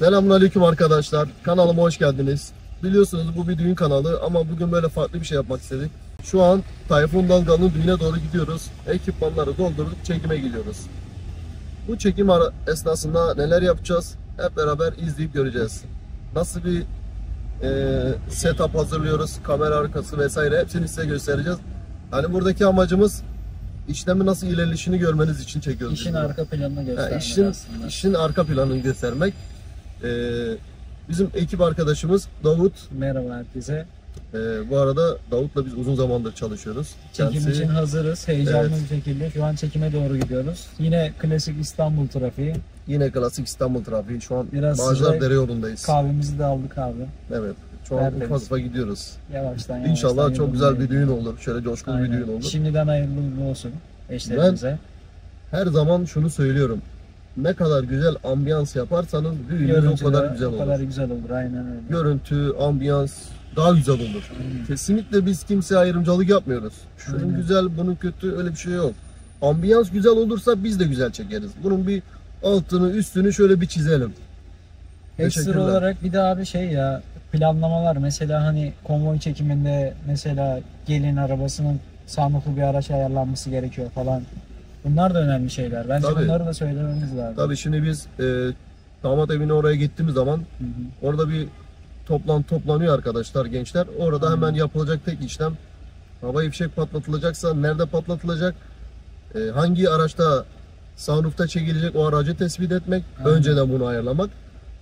Selamünaleyküm arkadaşlar. Kanalıma hoş geldiniz. Biliyorsunuz bu bir düğün kanalı ama bugün böyle farklı bir şey yapmak istedik. Şu an Tayfun Dalgalı'nın düğüne doğru gidiyoruz. Ekipmanları doldurduk, çekime gidiyoruz. Bu çekim esnasında neler yapacağız? Hep beraber izleyip göreceğiz. Nasıl bir setup hazırlıyoruz, kamera arkası vesaire hepsini size göstereceğiz. Hani buradaki amacımız işlemin nasıl ilerleyişini görmeniz için çekiyoruz. İşin arka planını göstermek aslında. İşin arka planını göstermek. Bizim ekip arkadaşımız Davut. Merhaba herkese. Bu arada Davut'la biz uzun zamandır çalışıyoruz. Çekim için hazırız. Heyecanlı bir şekilde. Şu an çekime doğru gidiyoruz. Yine klasik İstanbul trafiği. Yine klasik İstanbul trafiği. Şu an Biraz Bağcılar yolundayız. Kahvemizi de aldık abi. Evet. Şu an ufak ufak gidiyoruz. Yavaştan İnşallah çok güzel bir düğün olur. Şöyle coşkulu bir düğün olur. Şimdiden hayırlı olsun eşlerimize. Ben her zaman şunu söylüyorum. Ne kadar güzel ambiyans yaparsanız düğününüz o kadar güzel olur. O kadar güzel olur. Aynen öyle. Görüntü, ambiyans daha güzel olur. Kesinlikle biz kimseye ayrımcılık yapmıyoruz. Şunun güzel, bunun kötü, öyle bir şey yok. Ambiyans güzel olursa biz de güzel çekeriz. Bunun bir altını, üstünü şöyle bir çizelim. Ekstra olarak bir de abi planlamalar mesela hani konvoy çekiminde mesela gelin arabasının sunrooflu bir araç ayarlanması gerekiyor falan. Bunlar da önemli şeyler. Bence bunları da söylememiz lazım. Tabii şimdi biz damat evine oraya gittiğimiz zaman orada bir toplanıyor arkadaşlar, gençler. Orada hemen yapılacak tek işlem havai fişek patlatılacaksa nerede patlatılacak, hangi araçta sunroofta çekilecek o aracı tespit etmek, önceden bunu ayarlamak.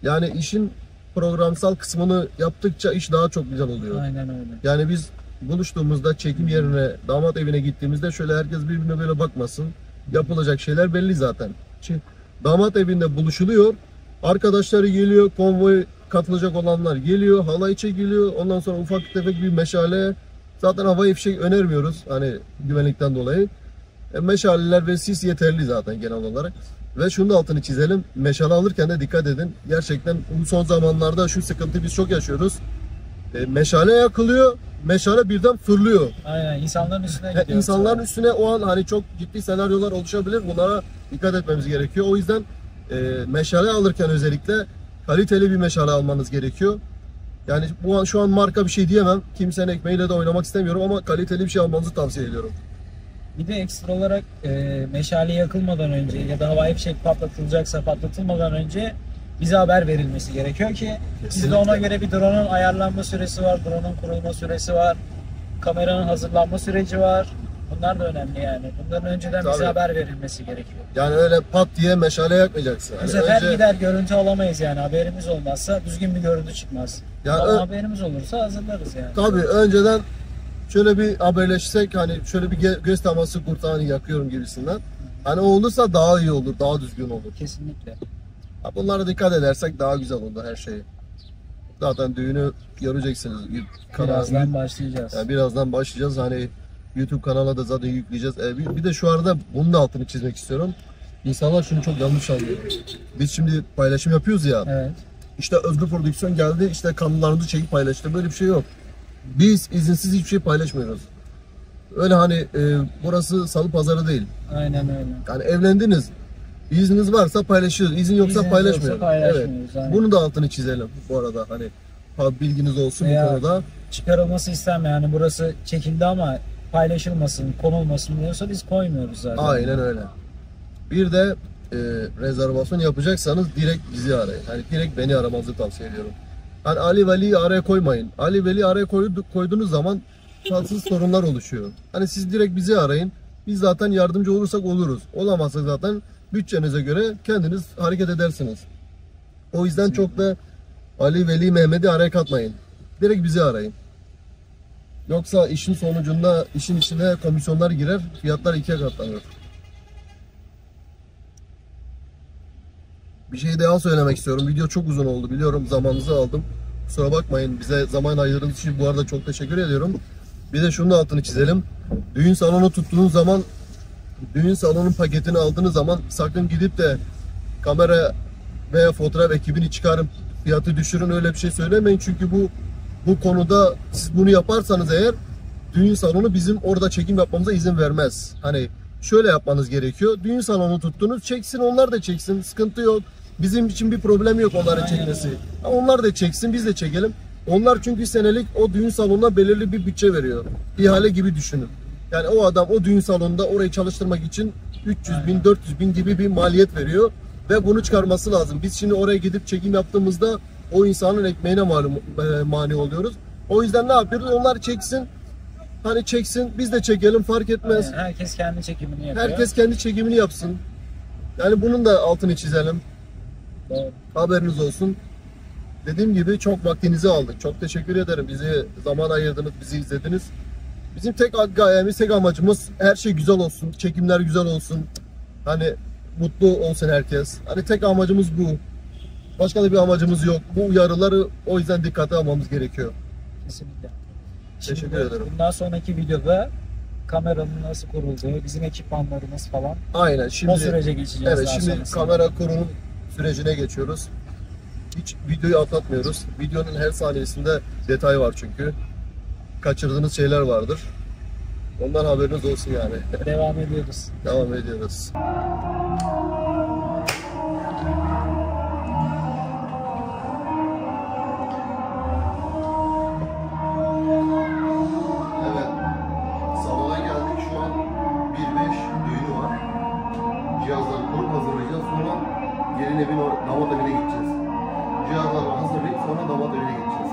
Yani işin programsal kısmını yaptıkça iş daha çok güzel oluyor. Aynen öyle. Yani biz buluştuğumuzda çekim yerine, damat evine gittiğimizde şöyle herkes birbirine böyle bakmasın. Yapılacak şeyler belli zaten. Şimdi damat evinde buluşuluyor. Arkadaşları geliyor, konvoy katılacak olanlar geliyor, halay çekiliyor. Ondan sonra ufak tefek bir meşale. Zaten havai fişek önermiyoruz hani güvenlikten dolayı. Meşaleler ve sis yeterli zaten genel olarak. Ve şunu da altını çizelim. Meşale alırken de dikkat edin. Gerçekten bu son zamanlarda şu sıkıntıyı biz çok yaşıyoruz. Meşale yakılıyor. Meşale birden fırlıyor. Aynen, insanların üstüne gidiyor. İnsanların üstüne o an hani çok ciddi senaryolar oluşabilir. Bunlara dikkat etmemiz gerekiyor. O yüzden meşale alırken özellikle kaliteli bir meşale almanız gerekiyor. Yani şu an marka bir şey diyemem. Kimsenin ekmeğiyle de oynamak istemiyorum ama kaliteli bir şey almanızı tavsiye ediyorum. Bir de ekstra olarak meşale yakılmadan önce ya da havai fişek patlatılmadan önce bize haber verilmesi gerekiyor ki biz de ona göre bir drone'un ayarlanma süresi var, drone'un kurulma süresi var, kameranın hazırlanma süreci var. Bunlar da önemli yani. Bunların önceden bize haber verilmesi gerekiyor. Yani öyle pat diye meşale yakmayacaksın. Bu sefer gider görüntü alamayız yani. Haberimiz olmazsa düzgün bir görüntü çıkmaz. Yani ama haberimiz olursa hazırlarız yani. Tabii önceden şöyle bir haberleşsek hani şöyle bir göz teması kurtarını yakıyorum gibisinden. Hani olursa daha iyi olur, daha düzgün olur. Kesinlikle. Bunlara dikkat edersek daha güzel oldu her şey. Zaten düğünü göreceksiniz. Birazdan başlayacağız. Yani birazdan başlayacağız. Hani YouTube kanalına da zaten yükleyeceğiz. Bir de şu arada bunun da altını çizmek istiyorum. İnsanlar şunu çok yanlış anlıyor. Biz şimdi paylaşım yapıyoruz ya. Evet. İşte Özgür Prodüksiyon geldi, işte kanallarınızı çekip paylaştı. Böyle bir şey yok. Biz izinsiz hiçbir şey paylaşmıyoruz. Öyle hani burası salı pazarı değil. Aynen öyle. Yani evlendiniz. İzniniz varsa paylaşıyoruz. İzin yoksa paylaşmıyoruz. Evet. Bunu da altını çizelim bu arada. Hani bilginiz olsun bu konuda. Çıkarılması istenmiyor. Yani burası çekildi ama paylaşılmasın, konulmasın diyorsa biz koymuyoruz zaten. Aynen öyle. Bir de rezervasyon yapacaksanız direkt bizi arayın. Hani direkt beni aramanızı tavsiye ediyorum. Hani Ali Veli'yi araya koymayın. Ali Veli'yi araya koyduğunuz zaman tatsız sorunlar oluşuyor. Hani siz direkt bizi arayın. Biz zaten yardımcı olursak oluruz. Olamazsa zaten bütçenize göre kendiniz hareket edersiniz. O yüzden çok da Ali, Veli, Mehmet'i araya katmayın. Direkt bizi arayın. Yoksa işin sonucunda işin içine komisyonlar girer, fiyatlar ikiye katlanır. Bir şey daha söylemek istiyorum. Video çok uzun oldu biliyorum. Zamanınızı aldım. Kusura bakmayın. Bize zaman ayırdığınız için bu arada çok teşekkür ediyorum. Bir de şunun altını çizelim. Düğün salonu tuttuğunuz zaman, düğün salonun paketini aldığınız zaman sakın gidip de kamera veya fotoğraf ekibini çıkarıp fiyatı düşürün, öyle bir şey söylemeyin. Çünkü bu konuda siz bunu yaparsanız eğer düğün salonu bizim orada çekim yapmamıza izin vermez. Hani şöyle yapmanız gerekiyor. Düğün salonu tuttunuz, çeksin, onlar da çeksin. Sıkıntı yok. Bizim için bir problem yok onların çekmesi. Onlar da çeksin, biz de çekelim. Onlar çünkü senelik o düğün salonuna belirli bir bütçe veriyor. İhale gibi düşünün. Yani o adam o düğün salonunda orayı çalıştırmak için 300 bin, 400 bin gibi bir maliyet veriyor. Ve bunu çıkarması lazım. Biz şimdi oraya gidip çekim yaptığımızda o insanın ekmeğine mani oluyoruz. O yüzden ne yapıyoruz? Onlar çeksin. Hani çeksin, biz de çekelim, fark etmez. Yani herkes kendi çekimini yapıyor. Herkes kendi çekimini yapsın. Yani bunun da altını çizelim. Evet. Haberiniz olsun. Dediğim gibi çok vaktinizi aldık. Çok teşekkür ederim. Bizi zaman ayırdınız, bizi izlediniz. Bizim tek gayemiz, tek amacımız her şey güzel olsun. Çekimler güzel olsun. Hani mutlu olsun herkes. Hani tek amacımız bu. Başka da bir amacımız yok. Bu uyarıları o yüzden dikkate almamız gerekiyor. Kesinlikle. Teşekkür ederim. Bundan sonraki videoda kameranın nasıl kurulduğu, bizim ekipmanlarımız falan. Aynen. Şimdi, o sürece geçeceğiz. evet, şimdi sonrasında. kamera kurulum sürecine geçiyoruz. Hiç videoyu atlatmıyoruz. Videonun her saniyesinde detay var çünkü. Kaçırdığınız şeyler vardır. Ondan haberiniz olsun yani. Devam ediyoruz. Devam ediyoruz. Evet. Salona geldik. Şu an 1-5 düğünü var. Cihazları kurup hazırlayacağız. Sonra gelin evin damat evine gideceğiz. Cihazları hazırlayıp sonra damat evine gideceğiz.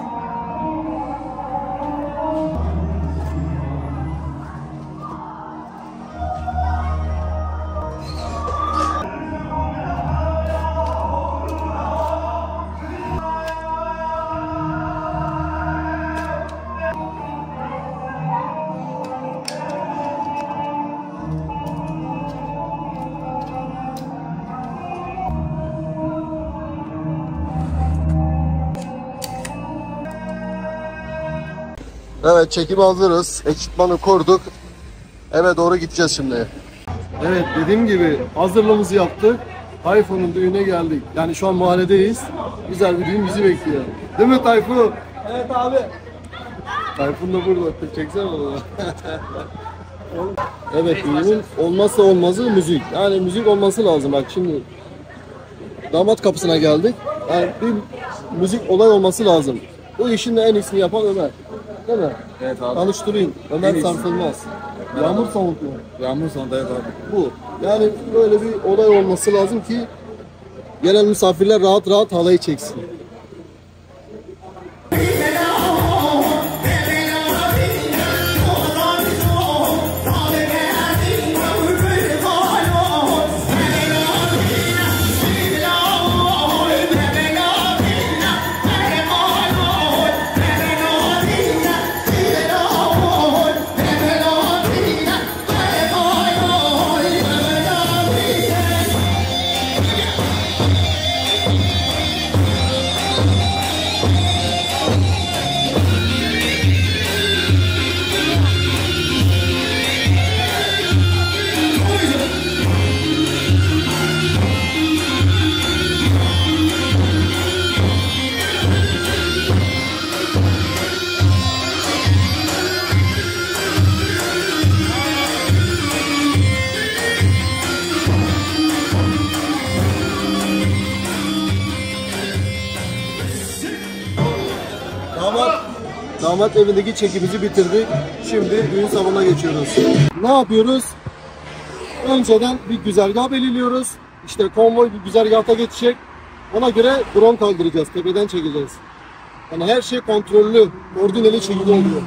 Evet, çekime hazırız. Ekipmanı kurduk. Eve doğru gideceğiz şimdi. Evet, dediğim gibi hazırlığımızı yaptık. Tayfun'un düğüne geldik. Yani şu an mahalledeyiz. Güzel bir düğün bizi bekliyor. Değil mi Tayfun? Evet abi. Tayfun da burada. Çeksene onu. Evet, düğünün olmazsa olmazı müzik. Yani müzik olması lazım. Bak şimdi damat kapısına geldik. Yani bir müzik olay olması lazım. Bu işin de en iyisini yapan Ömer. Değil mi? Evet abi. Tanıştırayım. Ömer En iyisi. Sarsılmaz. Yağmur savuntuyor. Yağmur sonunda evet abi. Bu. Yani böyle bir olay olması lazım ki gelen misafirler rahat rahat halayı çeksin. Damat evindeki çekimizi bitirdik. Şimdi düğün salonuna geçiyoruz. Ne yapıyoruz? Önceden bir güzergah belirliyoruz. İşte konvoy bir güzergahta geçecek. Ona göre drone kaldıracağız. Tepeden çekeceğiz. Yani her şey kontrollü, koordineli şekilde oluyor.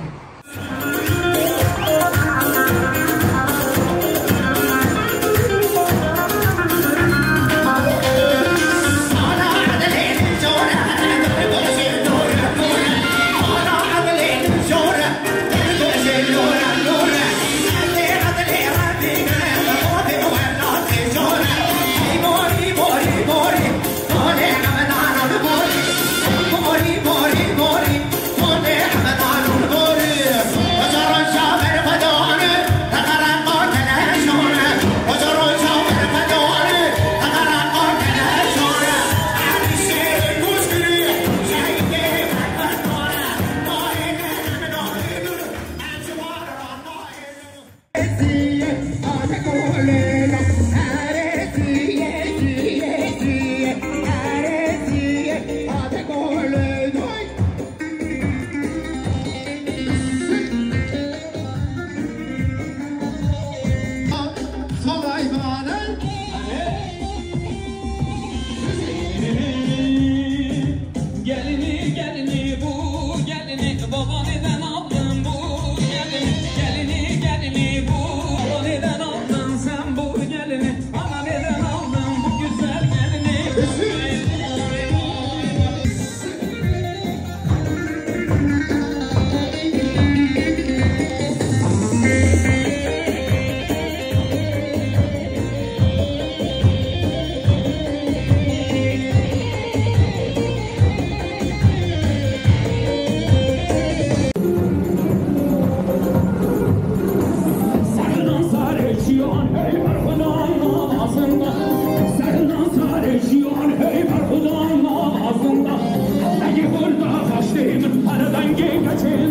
Kaçır